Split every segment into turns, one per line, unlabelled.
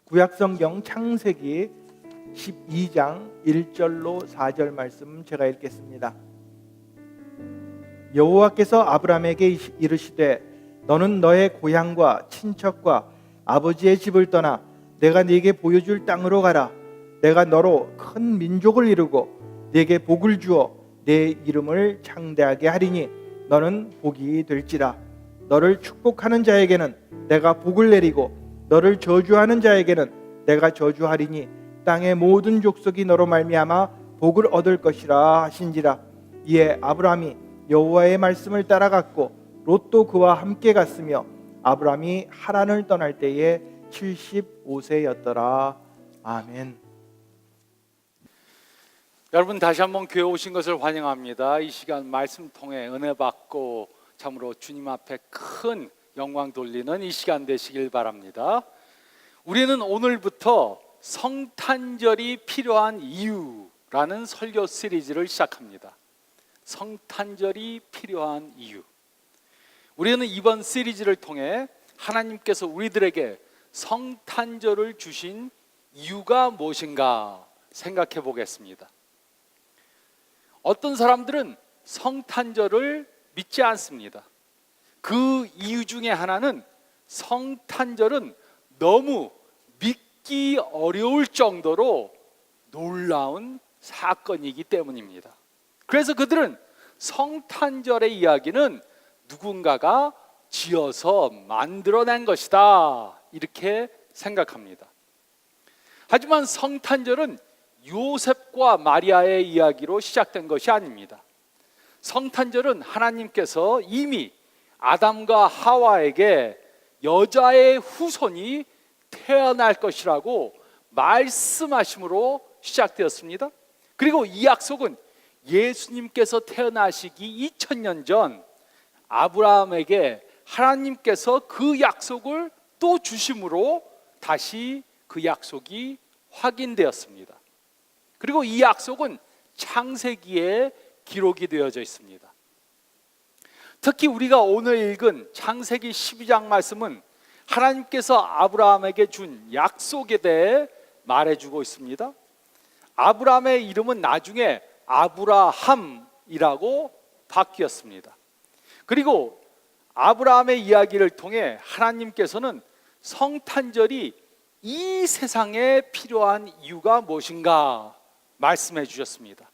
구약성경 창세기 12장 1절로 4절 말씀 제가 읽겠습니다. 여호와께서 아브라함에게 이르시되 너는 너의 고향과 친척과 아버지의 집을 떠나 내가 네게 보여줄 땅으로 가라. 내가 너로 큰 민족을 이루고 네게 복을 주어 내 이름을 창대하게 하리니 너는 복이 될지라. 너를 축복하는 자에게는 내가 복을 내리고 너를 저주하는 자에게는 내가 저주하리니 땅의 모든 족속이 너로 말미암아 복을 얻을 것이라 하신지라. 이에 아브라함이 여호와의 말씀을 따라갔고 롯도 그와 함께 갔으며 아브라함이 하란을 떠날 때에 75세였더라. 아멘.
여러분, 다시 한번 교회 오신 것을 환영합니다. 이 시간 말씀 통해 은혜 받고 참으로 주님 앞에 큰 영광 돌리는 이 시간 되시길 바랍니다. 우리는 오늘부터 성탄절이 필요한 이유라는 설교 시리즈를 시작합니다. 성탄절이 필요한 이유. 우리는 이번 시리즈를 통해 하나님께서 우리들에게 성탄절을 주신 이유가 무엇인가 생각해 보겠습니다. 어떤 사람들은 성탄절을 믿지 않습니다. 그 이유 중에 하나는 성탄절은 너무 믿기 어려울 정도로 놀라운 사건이기 때문입니다. 그래서 그들은 성탄절의 이야기는 누군가가 지어서 만들어낸 것이다, 이렇게 생각합니다. 하지만 성탄절은 요셉과 마리아의 이야기로 시작된 것이 아닙니다. 성탄절은 하나님께서 이미 아담과 하와에게 여자의 후손이 태어날 것이라고 말씀하심으로 시작되었습니다. 그리고 이 약속은 예수님께서 태어나시기 2000년 전 아브라함에게 하나님께서 그 약속을 또 주심으로 다시 그 약속이 확인되었습니다. 그리고 이 약속은 창세기에 기록이 되어져 있습니다. 특히 우리가 오늘 읽은 창세기 12장 말씀은 하나님께서 아브라함에게 준 약속에 대해 말해주고 있습니다. 아브라함의 이름은 나중에 아브라함이라고 바뀌었습니다. 그리고 아브라함의 이야기를 통해 하나님께서는 성탄절이 이 세상에 필요한 이유가 무엇인가 말씀해 주셨습니다.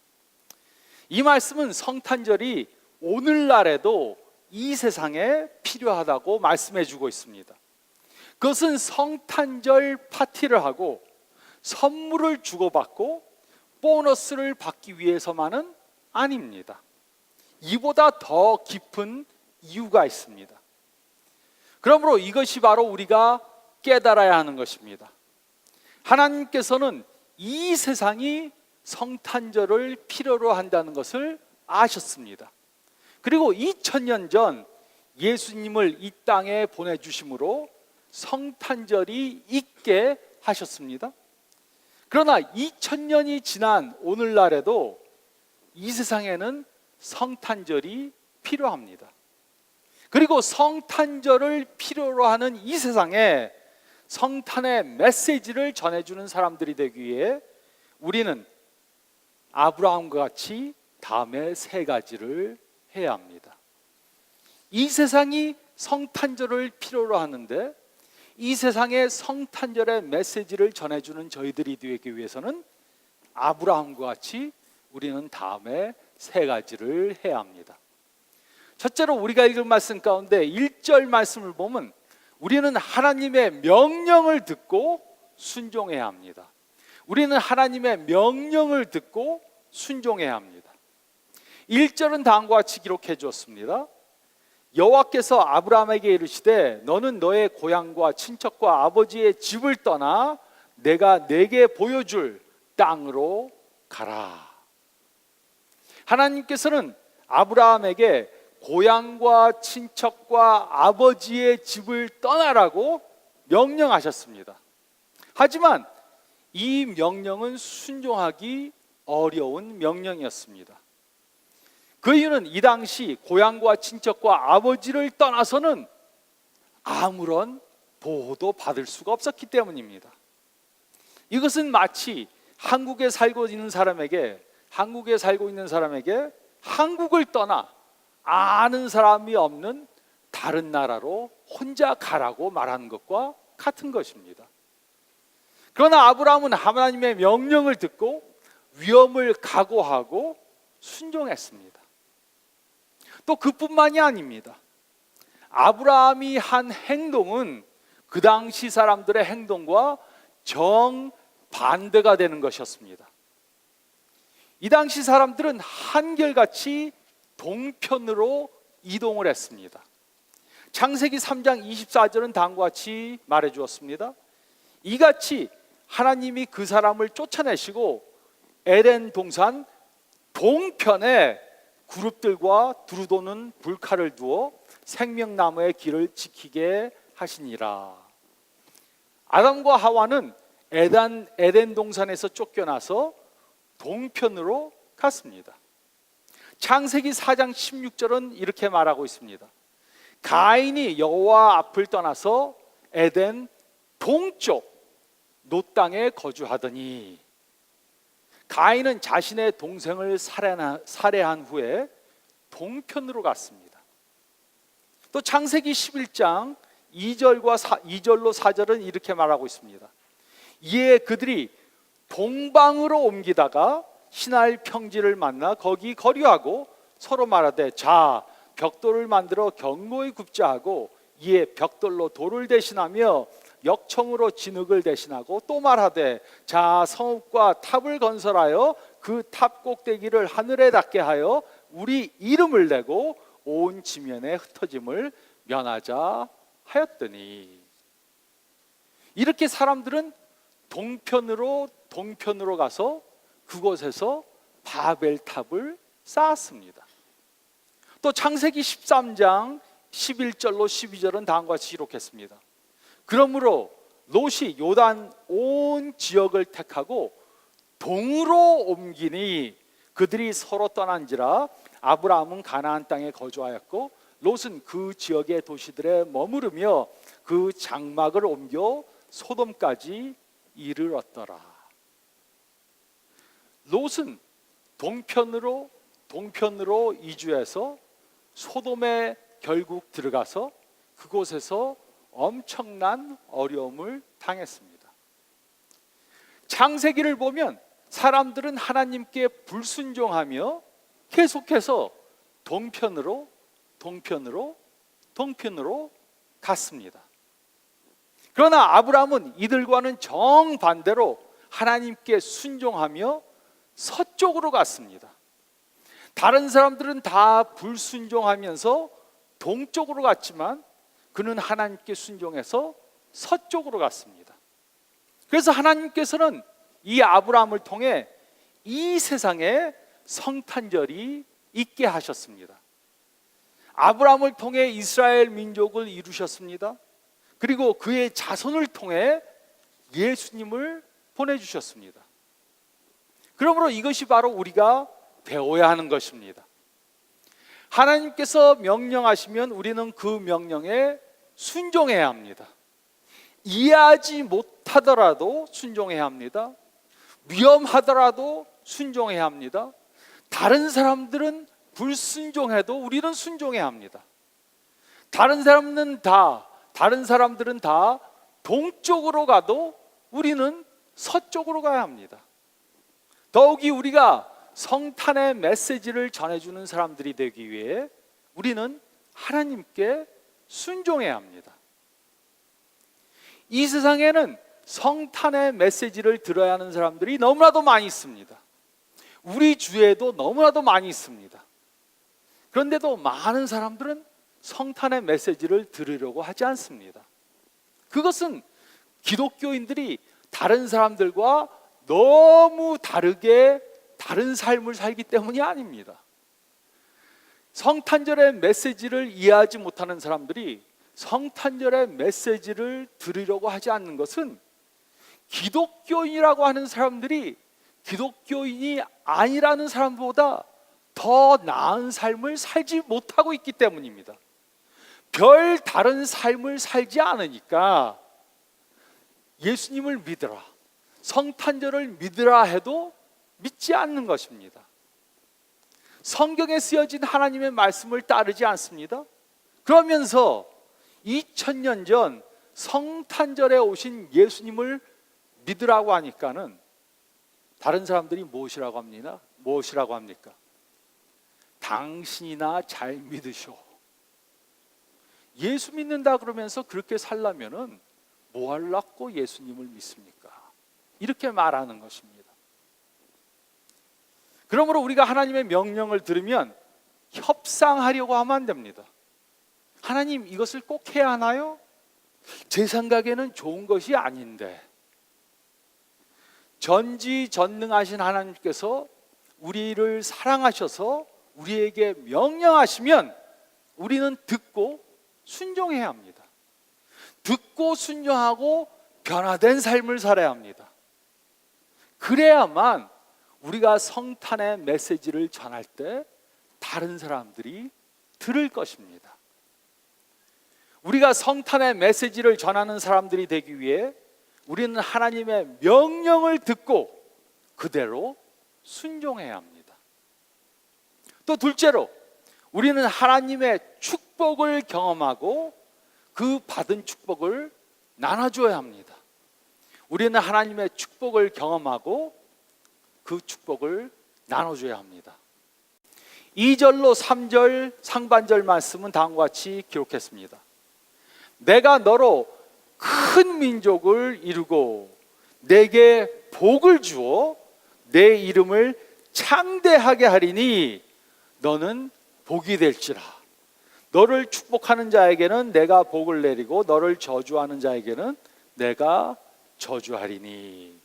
이 말씀은 성탄절이 오늘날에도 이 세상에 필요하다고 말씀해 주고 있습니다. 그것은 성탄절 파티를 하고 선물을 주고받고 보너스를 받기 위해서만은 아닙니다. 이보다 더 깊은 이유가 있습니다. 그러므로 이것이 바로 우리가 깨달아야 하는 것입니다. 하나님께서는 이 세상이 성탄절을 필요로 한다는 것을 아셨습니다. 그리고 2000년 전 예수님을 이 땅에 보내주심으로 성탄절이 있게 하셨습니다. 그러나 2000년이 지난 오늘날에도 이 세상에는 성탄절이 필요합니다. 그리고 성탄절을 필요로 하는 이 세상에 성탄의 메시지를 전해주는 사람들이 되기 위해 우리는 아브라함과 같이 다음에 세 가지를 해야 합니다. 이 세상이 성탄절을 필요로 하는데 이 세상에 성탄절의 메시지를 전해주는 저희들이 되기 위해서는 아브라함과 같이 우리는 다음에 세 가지를 해야 합니다. 첫째로 우리가 읽은 말씀 가운데 1절 말씀을 보면 우리는 하나님의 명령을 듣고 순종해야 합니다. 우리는 하나님의 명령을 듣고 순종해야 합니다. 1절은 다음과 같이 기록해 주었습니다. 여호와께서 아브라함에게 이르시되 너는 너의 고향과 친척과 아버지의 집을 떠나 내가 네게 보여줄 땅으로 가라. 하나님께서는 아브라함에게 고향과 친척과 아버지의 집을 떠나라고 명령하셨습니다. 하지만 이 명령은 순종하기 어려운 명령이었습니다. 그 이유는 이 당시 고향과 친척과 아버지를 떠나서는 아무런 보호도 받을 수가 없었기 때문입니다. 이것은 마치 한국에 살고 있는 사람에게 한국을 떠나 아는 사람이 없는 다른 나라로 혼자 가라고 말하는 것과 같은 것입니다. 그러나 아브라함은 하나님의 명령을 듣고 위험을 각오하고 순종했습니다. 또 그뿐만이 아닙니다. 아브라함이 한 행동은 그 당시 사람들의 행동과 정반대가 되는 것이었습니다. 이 당시 사람들은 한결같이 동편으로 이동을 했습니다. 창세기 3장 24절은 다음과 같이 말해 주었습니다. 이같이 하나님이 그 사람을 쫓아내시고 에덴 동산 동편에 그룹들과 두루 도는 불칼을 두어 생명나무의 길을 지키게 하시니라. 아담과 하와는 에덴 동산에서 쫓겨나서 동편으로 갔습니다. 창세기 4장 16절은 이렇게 말하고 있습니다. 가인이 여호와 앞을 떠나서 에덴 동쪽 놋 땅에 거주하더니, 가인은 자신의 동생을 살해한 후에 동편으로 갔습니다. 또 창세기 11장 2절로 4절은 이렇게 말하고 있습니다. 이에 그들이 동방으로 옮기다가 신할 평지를 만나 거기 거류하고 서로 말하되, 자, 벽돌을 만들어 견고히 굽자 하고, 이에 벽돌로 돌을 대신하며 역청으로 진흙을 대신하고, 또 말하되, 자, 성읍과 탑을 건설하여 그 탑 꼭대기를 하늘에 닿게 하여 우리 이름을 내고 온 지면에 흩어짐을 면하자 하였더니. 이렇게 사람들은 동편으로 가서 그곳에서 바벨탑을 쌓았습니다. 또 창세기 13장 11절로 12절은 다음과 같이 기록했습니다. 그러므로 롯이 요단 온 지역을 택하고 동으로 옮기니 그들이 서로 떠난지라. 아브라함은 가나안 땅에 거주하였고 롯은 그 지역의 도시들에 머무르며 그 장막을 옮겨 소돔까지 이르렀더라. 롯은 동편으로 이주해서 소돔에 결국 들어가서 그곳에서 엄청난 어려움을 당했습니다. 창세기를 보면 사람들은 하나님께 불순종하며 계속해서 동편으로 갔습니다. 그러나 아브라함은 이들과는 정반대로 하나님께 순종하며 서쪽으로 갔습니다. 다른 사람들은 다 불순종하면서 동쪽으로 갔지만 그는 하나님께 순종해서 서쪽으로 갔습니다. 그래서 하나님께서는 이 아브라함을 통해 이 세상에 성탄절이 있게 하셨습니다. 아브라함을 통해 이스라엘 민족을 이루셨습니다. 그리고 그의 자손을 통해 예수님을 보내주셨습니다. 그러므로 이것이 바로 우리가 배워야 하는 것입니다. 하나님께서 명령하시면 우리는 그 명령에 순종해야 합니다. 이해하지 못하더라도 순종해야 합니다. 위험하더라도 순종해야 합니다. 다른 사람들은 불순종해도 우리는 순종해야 합니다. 다른 사람들은 다 동쪽으로 가도 우리는 서쪽으로 가야 합니다. 더욱이 우리가 성탄의 메시지를 전해주는 사람들이 되기 위해 우리는 하나님께 순종해야 합니다. 이 세상에는 성탄의 메시지를 들어야 하는 사람들이 너무나도 많이 있습니다. 우리 주위에도 너무나도 많이 있습니다. 그런데도 많은 사람들은 성탄의 메시지를 들으려고 하지 않습니다. 그것은 기독교인들이 다른 사람들과 너무 다르게 다른 삶을 살기 때문이 아닙니다. 성탄절의 메시지를 이해하지 못하는 사람들이 성탄절의 메시지를 들으려고 하지 않는 것은 기독교인이라고 하는 사람들이 기독교인이 아니라는 사람보다 더 나은 삶을 살지 못하고 있기 때문입니다. 별 다른 삶을 살지 않으니까 예수님을 믿어라, 성탄절을 믿으라 해도 믿지 않는 것입니다. 성경에 쓰여진 하나님의 말씀을 따르지 않습니다. 그러면서 2000년 전 성탄절에 오신 예수님을 믿으라고 하니까는 다른 사람들이 무엇이라고 합니까? 당신이나 잘 믿으쇼. 예수 믿는다 그러면서 그렇게 살려면은 뭐 하려고 예수님을 믿습니까? 이렇게 말하는 것입니다. 그러므로 우리가 하나님의 명령을 들으면 협상하려고 하면 안 됩니다. 하나님, 이것을 꼭 해야 하나요? 제 생각에는 좋은 것이 아닌데. 전지전능하신 하나님께서 우리를 사랑하셔서 우리에게 명령하시면 우리는 듣고 순종해야 합니다. 듣고 순종하고 변화된 삶을 살아야 합니다. 그래야만 우리가 성탄의 메시지를 전할 때 다른 사람들이 들을 것입니다. 우리가 성탄의 메시지를 전하는 사람들이 되기 위해 우리는 하나님의 명령을 듣고 그대로 순종해야 합니다. 또 둘째로, 우리는 하나님의 축복을 경험하고 그 받은 축복을 나눠줘야 합니다. 우리는 하나님의 축복을 경험하고 그 축복을 나눠줘야 합니다. 2절로 3절 상반절 말씀은 다음과 같이 기록했습니다. 내가 너로 큰 민족을 이루고 내게 복을 주어 내 이름을 창대하게 하리니 너는 복이 될지라. 너를 축복하는 자에게는 내가 복을 내리고 너를 저주하는 자에게는 내가 저주하리니.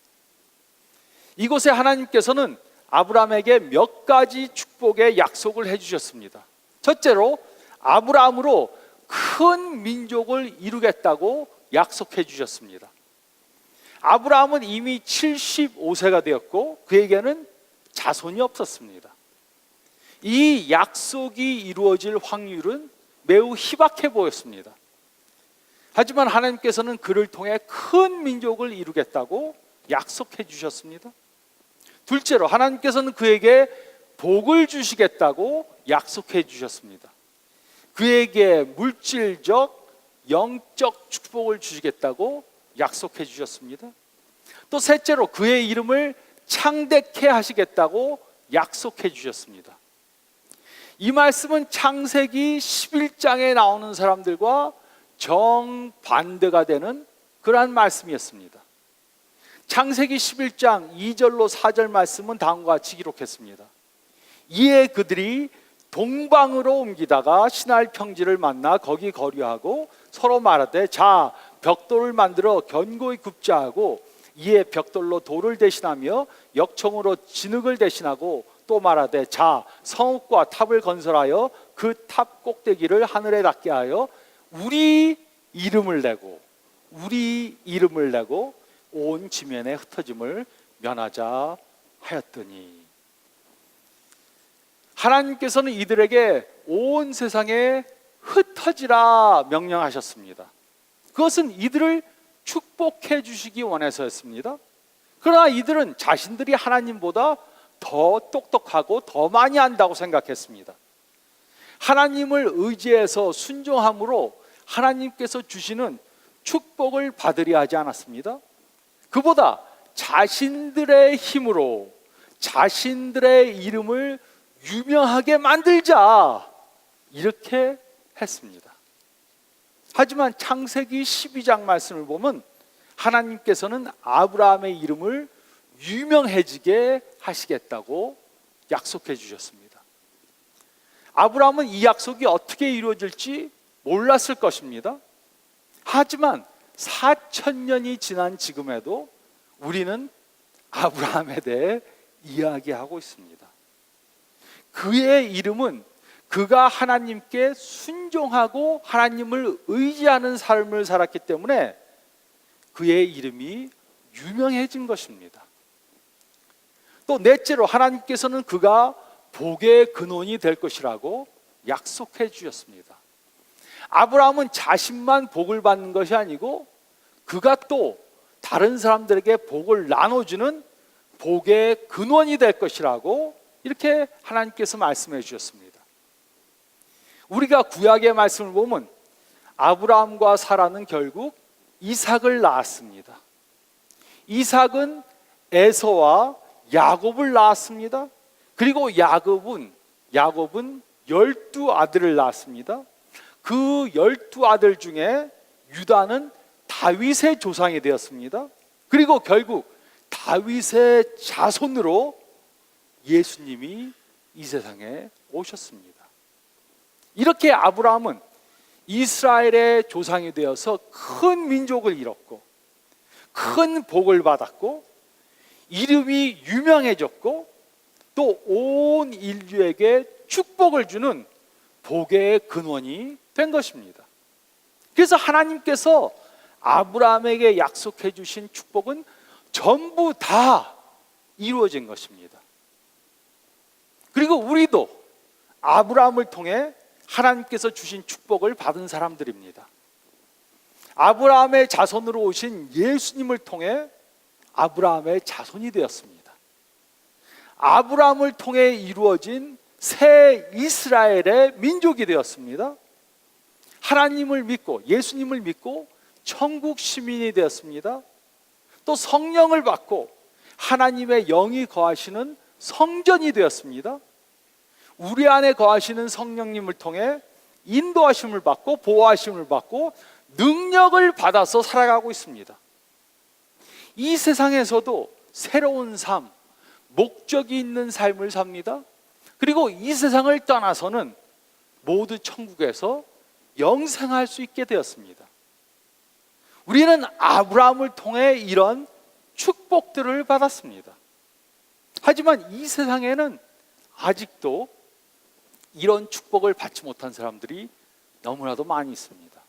이곳에 하나님께서는 아브라함에게 몇 가지 축복의 약속을 해주셨습니다. 첫째로, 아브라함으로 큰 민족을 이루겠다고 약속해 주셨습니다. 아브라함은 이미 75세가 되었고 그에게는 자손이 없었습니다. 이 약속이 이루어질 확률은 매우 희박해 보였습니다. 하지만 하나님께서는 그를 통해 큰 민족을 이루겠다고 약속해 주셨습니다. 둘째로, 하나님께서는 그에게 복을 주시겠다고 약속해 주셨습니다. 그에게 물질적, 영적 축복을 주시겠다고 약속해 주셨습니다. 또 셋째로, 그의 이름을 창대케 하시겠다고 약속해 주셨습니다. 이 말씀은 창세기 11장에 나오는 사람들과 정반대가 되는 그러한 말씀이었습니다. 창세기 11장 2절로 4절 말씀은 다음과 같이 기록했습니다. 이에 그들이 동방으로 옮기다가 신할 평지를 만나 거기 거류하고 서로 말하되, 자, 벽돌을 만들어 견고히 굽자 하고, 이에 벽돌로 돌을 대신하며 역청으로 진흙을 대신하고, 또 말하되, 자, 성읍과 탑을 건설하여 그 탑 꼭대기를 하늘에 닿게 하여 우리 이름을 내고 온 지면에 흩어짐을 면하자 하였더니. 하나님께서는 이들에게 온 세상에 흩어지라 명령하셨습니다. 그것은 이들을 축복해 주시기 원해서였습니다. 그러나 이들은 자신들이 하나님보다 더 똑똑하고 더 많이 안다고 생각했습니다. 하나님을 의지해서 순종함으로 하나님께서 주시는 축복을 받으려 하지 않았습니다. 그보다 자신들의 힘으로 자신들의 이름을 유명하게 만들자, 이렇게 했습니다. 하지만 창세기 12장 말씀을 보면 하나님께서는 아브라함의 이름을 유명해지게 하시겠다고 약속해 주셨습니다. 아브라함은 이 약속이 어떻게 이루어질지 몰랐을 것입니다. 하지만 4000년이 지난 지금에도 우리는 아브라함에 대해 이야기하고 있습니다. 그의 이름은 그가 하나님께 순종하고 하나님을 의지하는 삶을 살았기 때문에 그의 이름이 유명해진 것입니다. 또 넷째로, 하나님께서는 그가 복의 근원이 될 것이라고 약속해 주셨습니다. 아브라함은 자신만 복을 받는 것이 아니고 그가 또 다른 사람들에게 복을 나눠주는 복의 근원이 될 것이라고 이렇게 하나님께서 말씀해 주셨습니다. 우리가 구약의 말씀을 보면 아브라함과 사라는 결국 이삭을 낳았습니다. 이삭은 에서와 야곱을 낳았습니다. 그리고 야곱은 12아들을 낳았습니다. 그 12아들 중에 유다는 다윗의 조상이 되었습니다. 그리고 결국 다윗의 자손으로 예수님이 이 세상에 오셨습니다. 이렇게 아브라함은 이스라엘의 조상이 되어서 큰 민족을 이뤘고 큰 복을 받았고 이름이 유명해졌고 또 온 인류에게 축복을 주는 복의 근원이 된 것입니다. 그래서 하나님께서 아브라함에게 약속해 주신 축복은 전부 다 이루어진 것입니다. 그리고 우리도 아브라함을 통해 하나님께서 주신 축복을 받은 사람들입니다. 아브라함의 자손으로 오신 예수님을 통해 아브라함의 자손이 되었습니다. 아브라함을 통해 이루어진 새 이스라엘의 민족이 되었습니다. 하나님을 믿고 예수님을 믿고 천국 시민이 되었습니다. 또 성령을 받고 하나님의 영이 거하시는 성전이 되었습니다. 우리 안에 거하시는 성령님을 통해 인도하심을 받고 보호하심을 받고 능력을 받아서 살아가고 있습니다. 이 세상에서도 새로운 삶, 목적이 있는 삶을 삽니다. 그리고 이 세상을 떠나서는 모두 천국에서 영생할 수 있게 되었습니다. 우리는 아브라함을 통해 이런 축복들을 받았습니다. 하지만 이 세상에는 아직도 이런 축복을 받지 못한 사람들이 너무나도 많이 있습니다.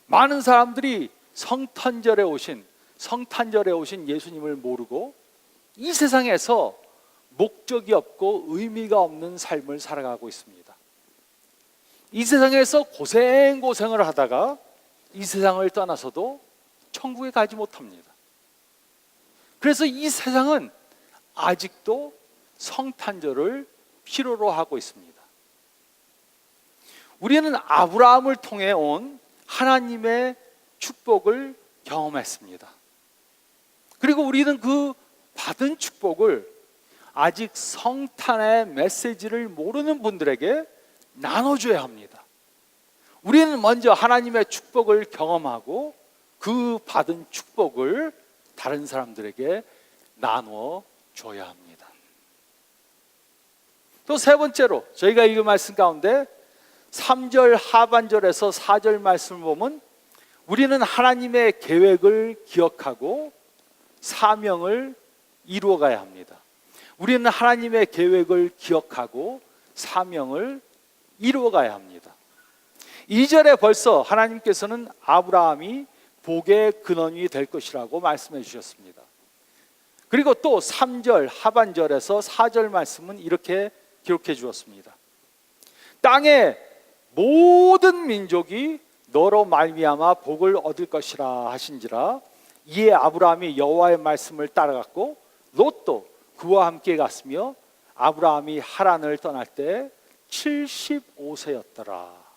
많은 사람들이 성탄절에 오신 예수님을 모르고 이 세상에서 목적이 없고 의미가 없는 삶을 살아가고 있습니다. 이 세상에서 고생을 하다가 이 세상을 떠나서도 천국에 가지 못합니다. 그래서 이 세상은 아직도 성탄절을 필요로 하고 있습니다. 우리는 아브라함을 통해 온 하나님의 축복을 경험했습니다. 그리고 우리는 그 받은 축복을 아직 성탄의 메시지를 모르는 분들에게 나눠줘야 합니다. 우리는 먼저 하나님의 축복을 경험하고 그 받은 축복을 다른 사람들에게 나누어 줘야 합니다. 또 세 번째로 저희가 읽은 말씀 가운데 3절 하반절에서 4절 말씀을 보면 우리는 하나님의 계획을 기억하고 사명을 이루어가야 합니다. 우리는 하나님의 계획을 기억하고 사명을 이루어가야 합니다. 2절에 벌써 하나님께서는 아브라함이 복의 근원이 될 것이라고 말씀해 주셨습니다. 그리고 또 3절 하반절에서 4절 말씀은 이렇게 기록해 주었습니다. 땅의 모든 민족이 너로 말미암아 복을 얻을 것이라 하신지라. 이에 아브라함이 여호와의 말씀을 따라갔고 롯도 그와 함께 갔으며 아브라함이 하란을 떠날 때 75세였더라.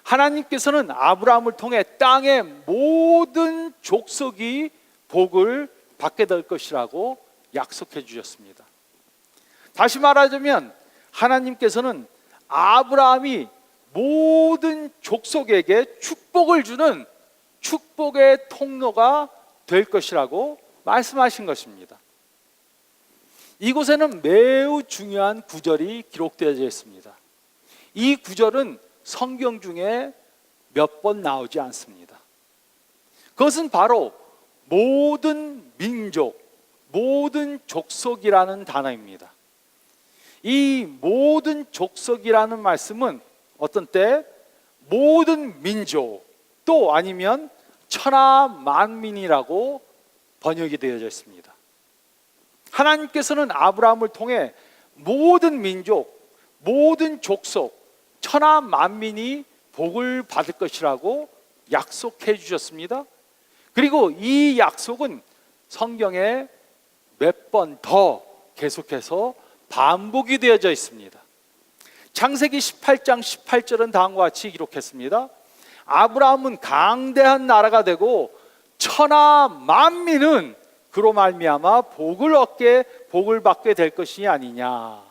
하나님께서는 아브라함을 통해 땅의 모든 족속이 복을 받게 될 것이라고 약속해 주셨습니다. 다시 말하자면 하나님께서는 아브라함이 모든 족속에게 축복을 주는 축복의 통로가 될 것이라고 말씀하신 것입니다. 이곳에는 매우 중요한 구절이 기록되어 있습니다. 이 구절은 성경 중에 몇 번 나오지 않습니다. 그것은 바로 모든 민족, 모든 족속이라는 단어입니다. 이 모든 족속이라는 말씀은 어떤 때 모든 민족 또 아니면 천하 만민이라고 번역이 되어져 있습니다. 하나님께서는 아브라함을 통해 모든 민족, 모든 족속, 천하 만민이 복을 받을 것이라고 약속해 주셨습니다. 그리고 이 약속은 성경에 몇 번 더 계속해서 반복이 되어져 있습니다. 창세기 18장 18절은 다음과 같이 기록했습니다. 아브라함은 강대한 나라가 되고 천하 만민은 그로 말미암아 복을 받게 될 것이 아니냐.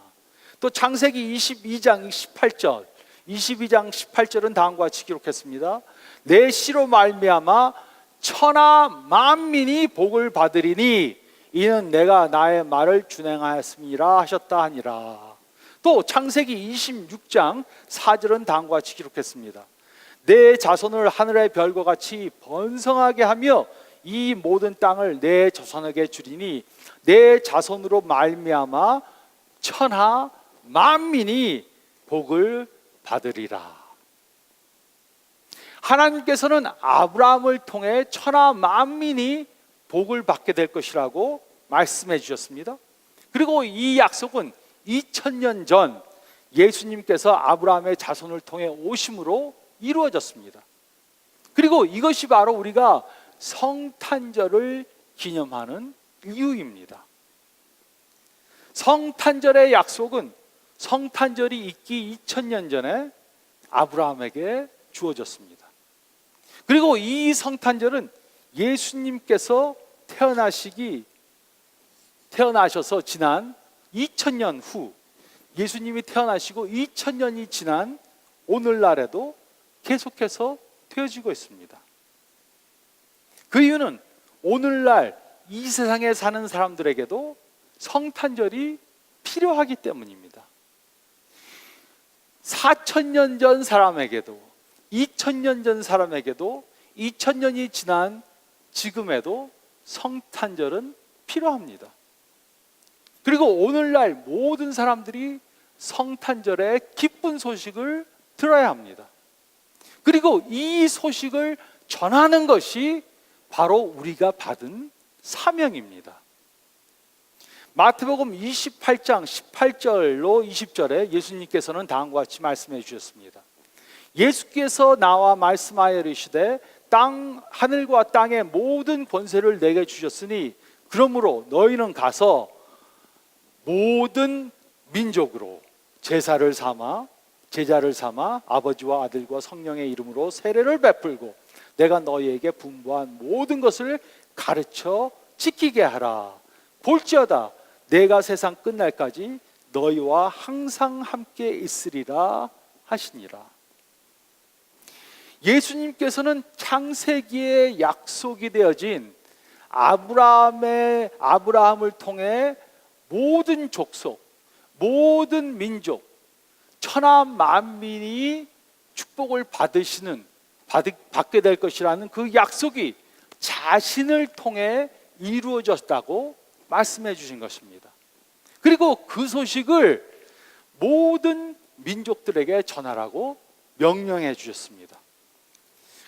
또 창세기 22장 18절은 다음과 같이 기록했습니다. 내 씨로 말미암아 천하 만민이 복을 받으리니 이는 내가 나의 말을 준행하였음이라 하셨다 하니라. 또 창세기 26장 4절은 다음과 같이 기록했습니다. 내 자손을 하늘의 별과 같이 번성하게 하며 이 모든 땅을 내 자손에게 주리니 내 자손으로 말미암아 천하 만민이 복을 받으리라. 하나님께서는 아브라함을 통해 천하 만민이 복을 받게 될 것이라고 말씀해 주셨습니다. 그리고 이 약속은 2000년 전 예수님께서 아브라함의 자손을 통해 오심으로 이루어졌습니다. 그리고 이것이 바로 우리가 성탄절을 기념하는 이유입니다. 성탄절의 약속은 성탄절이 있기 2000년 전에 아브라함에게 주어졌습니다. 그리고 이 성탄절은 예수님께서 태어나셔서 지난 2000년 후, 예수님이 태어나시고 2000년이 지난 오늘날에도 계속해서 되어지고 있습니다. 그 이유는 오늘날 이 세상에 사는 사람들에게도 성탄절이 필요하기 때문입니다. 4000년 전 사람에게도 2000년 전 사람에게도 2000년이 지난 지금에도 성탄절은 필요합니다. 그리고 오늘날 모든 사람들이 성탄절의 기쁜 소식을 들어야 합니다. 그리고 이 소식을 전하는 것이 바로 우리가 받은 사명입니다. 마태복음 28장 18절로 20절에 예수님께서는 다음과 같이 말씀해 주셨습니다. 예수께서 나와 말씀하여 이르시되 하늘과 땅의 모든 권세를 내게 주셨으니 그러므로 너희는 가서 모든 민족으로 제자를 삼아 아버지와 아들과 성령의 이름으로 세례를 베풀고 내가 너희에게 분부한 모든 것을 가르쳐 지키게 하라. 볼지어다 내가 세상 끝날까지 너희와 항상 함께 있으리라 하시니라. 예수님께서는 창세기에 약속이 되어진 아브라함을 통해 모든 족속, 모든 민족, 천하 만민이 축복을 받게 될 것이라는 그 약속이 자신을 통해 이루어졌다고 말씀해 주신 것입니다. 그리고 그 소식을 모든 민족들에게 전하라고 명령해 주셨습니다.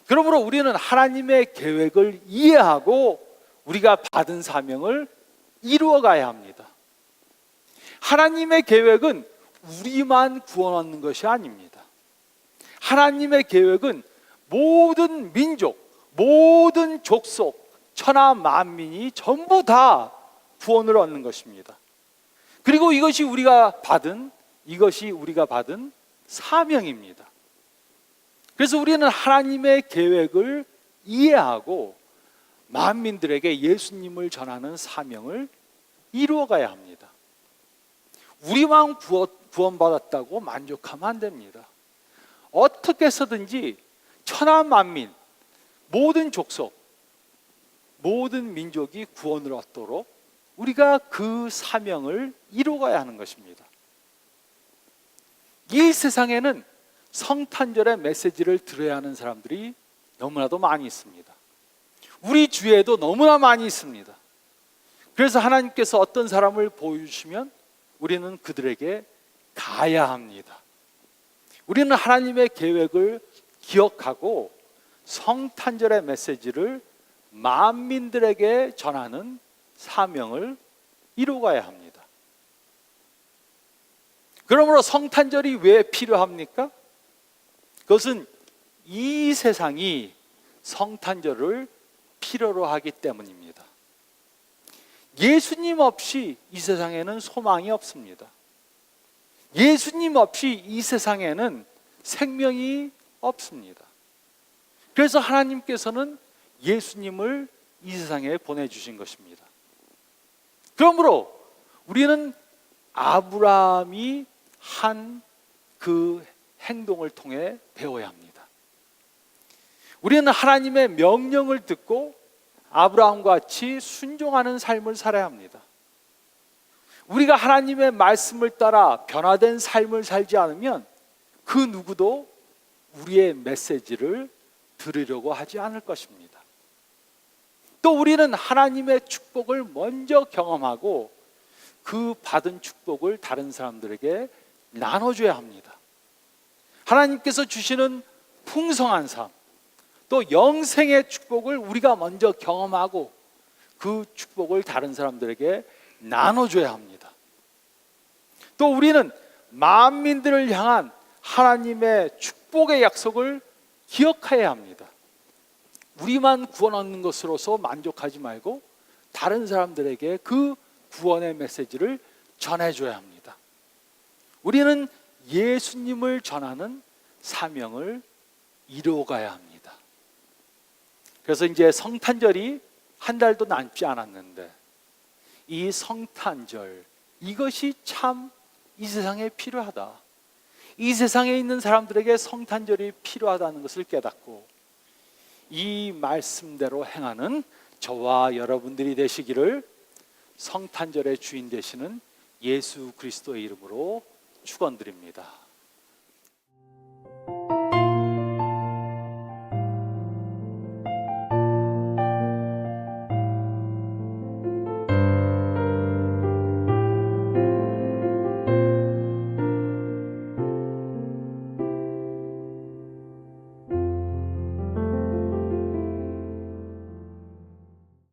그러므로 우리는 하나님의 계획을 이해하고 우리가 받은 사명을 이루어 가야 합니다. 하나님의 계획은 우리만 구원 얻는 것이 아닙니다. 하나님의 계획은 모든 민족, 모든 족속, 천하 만민이 전부 다 구원을 얻는 것입니다. 그리고 이것이 우리가 받은 사명입니다. 그래서 우리는 하나님의 계획을 이해하고 만민들에게 예수님을 전하는 사명을 이루어가야 합니다. 우리만 구원받았다고 만족하면 안 됩니다. 어떻게 해서든지 천하 만민, 모든 족속, 모든 민족이 구원을 얻도록 우리가 그 사명을 이루어가야 하는 것입니다. 이 세상에는 성탄절의 메시지를 들어야 하는 사람들이 너무나도 많이 있습니다. 우리 주위에도 너무나 많이 있습니다. 그래서 하나님께서 어떤 사람을 보여주시면 우리는 그들에게 가야 합니다. 우리는 하나님의 계획을 기억하고 성탄절의 메시지를 만민들에게 전하는 사명을 이루어가야 합니다. 그러므로 성탄절이 왜 필요합니까? 그것은 이 세상이 성탄절을 필요로 하기 때문입니다. 예수님 없이 이 세상에는 소망이 없습니다. 예수님 없이 이 세상에는 생명이 없습니다. 그래서 하나님께서는 예수님을 이 세상에 보내주신 것입니다. 그러므로 우리는 아브라함이 한 그 행동을 통해 배워야 합니다. 우리는 하나님의 명령을 듣고 아브라함과 같이 순종하는 삶을 살아야 합니다. 우리가 하나님의 말씀을 따라 변화된 삶을 살지 않으면 그 누구도 우리의 메시지를 들으려고 하지 않을 것입니다. 또 우리는 하나님의 축복을 먼저 경험하고 그 받은 축복을 다른 사람들에게 나눠줘야 합니다. 하나님께서 주시는 풍성한 삶, 또 영생의 축복을 우리가 먼저 경험하고 그 축복을 다른 사람들에게 나눠줘야 합니다. 또 우리는 만민들을 향한 하나님의 축복의 약속을 기억해야 합니다. 우리만 구원 얻는 것으로서 만족하지 말고 다른 사람들에게 그 구원의 메시지를 전해줘야 합니다. 우리는 예수님을 전하는 사명을 이루어가야 합니다. 그래서 이제 성탄절이 한 달도 남지 않았는데 이 성탄절, 이것이 참 이 세상에 필요하다. 이 세상에 있는 사람들에게 성탄절이 필요하다는 것을 깨닫고 이 말씀대로 행하는 저와 여러분들이 되시기를 성탄절의 주인 되시는 예수 그리스도의 이름으로 축원드립니다.